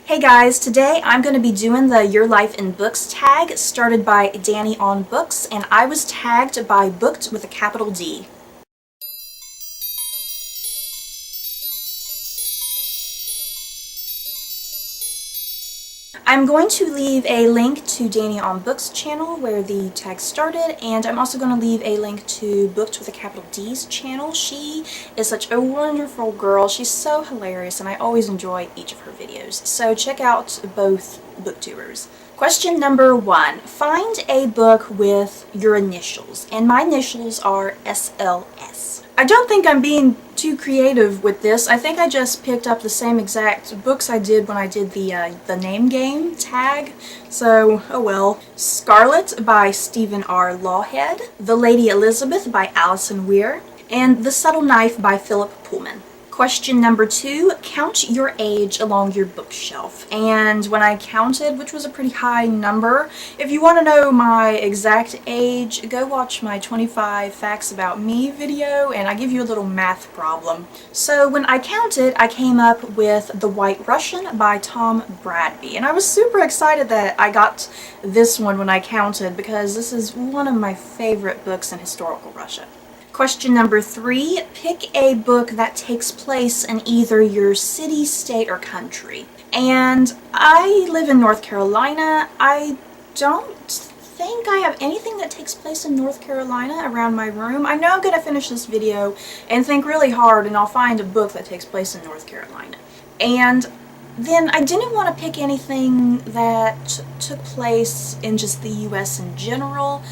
Hey guys, today I'm going to be doing the Your Life in Books tag started by Dani On Books, and I was tagged by Booked with a capital D. I'm going to leave a link to Dani On Books channel where the tag started, and I'm also going to leave a link to Booked with a capital D's channel. She is such a wonderful girl. She's so hilarious and I always enjoy each of her videos. So check out both booktubers. Question number 1. Find a book with your initials, and my initials are SLS. I don't think I'm being too creative with this. I think I just picked up the same exact books I did when I did the name game tag, so oh well. Scarlet by Stephen R. Lawhead, The Lady Elizabeth by Alison Weir, and The Subtle Knife by Philip Pullman. Question number 2, count your age along your bookshelf. And when I counted, which was a pretty high number, if you want to know my exact age, go watch my 25 Facts About Me video and I give you a little math problem. So when I counted, I came up with The White Russian by Tom Bradby. And I was super excited that I got this one when I counted because this is one of my favorite books in historical Russia. Question number 3, pick a book that takes place in either your city, state, or country. And I live in North Carolina. I don't think I have anything that takes place in North Carolina around my room. I know I'm going to finish this video and think really hard and I'll find a book that takes place in North Carolina. And then I didn't want to pick anything that took place in just the US in general.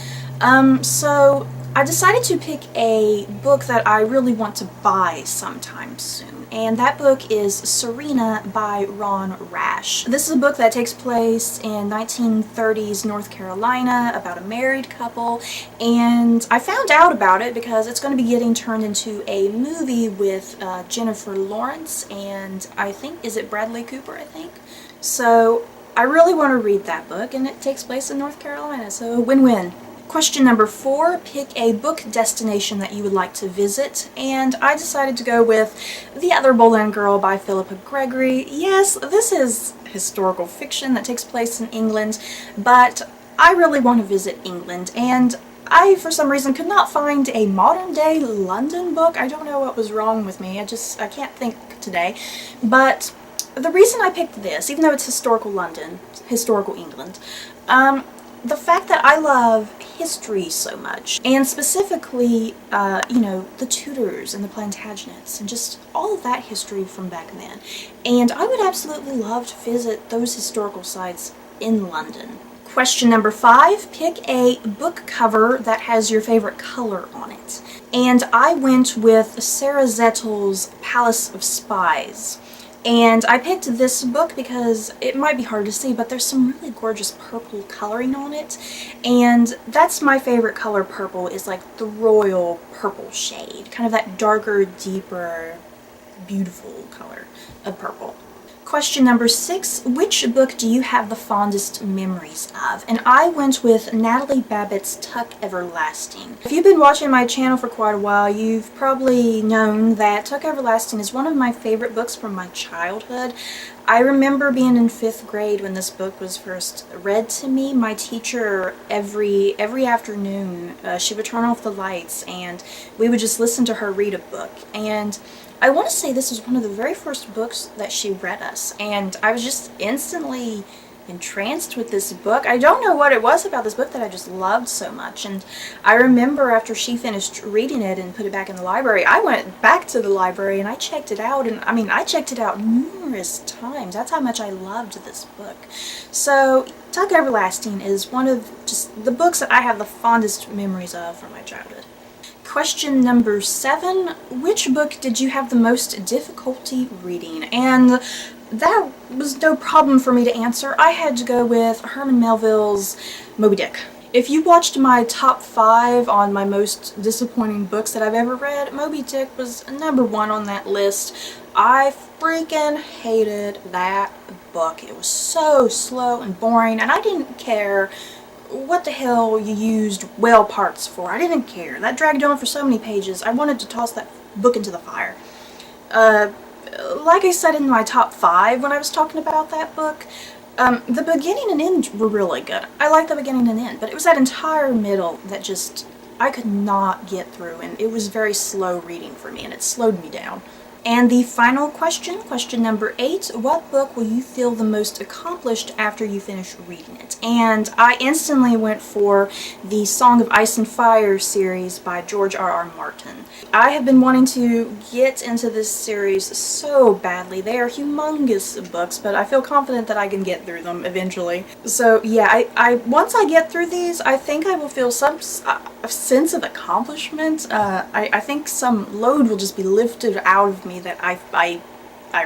So I decided to pick a book that I really want to buy sometime soon, and that book is Serena by Ron Rash. This is a book that takes place in 1930s North Carolina about a married couple, and I found out about it because it's going to be getting turned into a movie with Jennifer Lawrence and I think, is it Bradley Cooper, I think? So I really want to read that book, and it takes place in North Carolina, so win-win. Question number 4, pick a book destination that you would like to visit, and I decided to go with The Other Boleyn Girl by Philippa Gregory. Yes, this is historical fiction that takes place in England, but I really want to visit England, and I, for some reason, could not find a modern-day London book. I don't know what was wrong with me. I can't think today, but the reason I picked this, even though it's historical London, historical England, the fact that I love history so much, and specifically, you know, the Tudors and the Plantagenets, and just all of that history from back then. And I would absolutely love to visit those historical sites in London. Question number 5, pick a book cover that has your favorite color on it. And I went with Sarah Zettel's Palace of Spies. And I picked this book because it might be hard to see, but there's some really gorgeous purple coloring on it. And that's my favorite color, purple, is like the royal purple shade. Kind of that darker, deeper, beautiful color of purple. Question number 6, which book do you have the fondest memories of? And I went with Natalie Babbitt's Tuck Everlasting. If you've been watching my channel for quite a while, you've probably known that Tuck Everlasting is one of my favorite books from my childhood. I remember being in 5th grade when this book was first read to me. My teacher, every afternoon, she would turn off the lights and we would just listen to her read a book. And I want to say this was one of the very first books that she read us, and I was just instantly entranced with this book. I don't know what it was about this book that I just loved so much, and I remember after she finished reading it and put it back in the library, I went back to the library and I checked it out, and I mean, I checked it out numerous times. That's how much I loved this book. So Tuck Everlasting is one of just the books that I have the fondest memories of from my childhood. Question number 7, which book did you have the most difficulty reading? And that was no problem for me to answer. I had to go with Herman Melville's Moby Dick. If you watched my top 5 on my most disappointing books that I've ever read, Moby Dick was number 1 on that list. I freaking hated that book. It was so slow and boring, and I didn't care what the hell you used whale parts for. I didn't care. That dragged on for so many pages. I wanted to toss that book into the fire. like I said in my top 5 when I was talking about that book, the beginning and end were really good. I like the beginning and end, but it was that entire middle that just, I could not get through, and it was very slow reading for me, and it slowed me down. And the final question, question number 8, what book will you feel the most accomplished after you finish reading it? And I instantly went for the Song of Ice and Fire series by George R.R. Martin. I have been wanting to get into this series so badly. They are humongous books, but I feel confident that I can get through them eventually. So yeah, once I get through these, I think I will feel some sense of accomplishment. I think some load will just be lifted out of me that I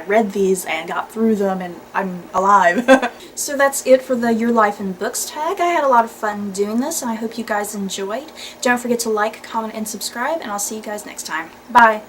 read these and got through them and I'm alive. So that's it for the Your Life in Books tag. I had a lot of fun doing this and I hope you guys enjoyed. Don't forget to like, comment, and subscribe, and I'll see you guys next time. Bye!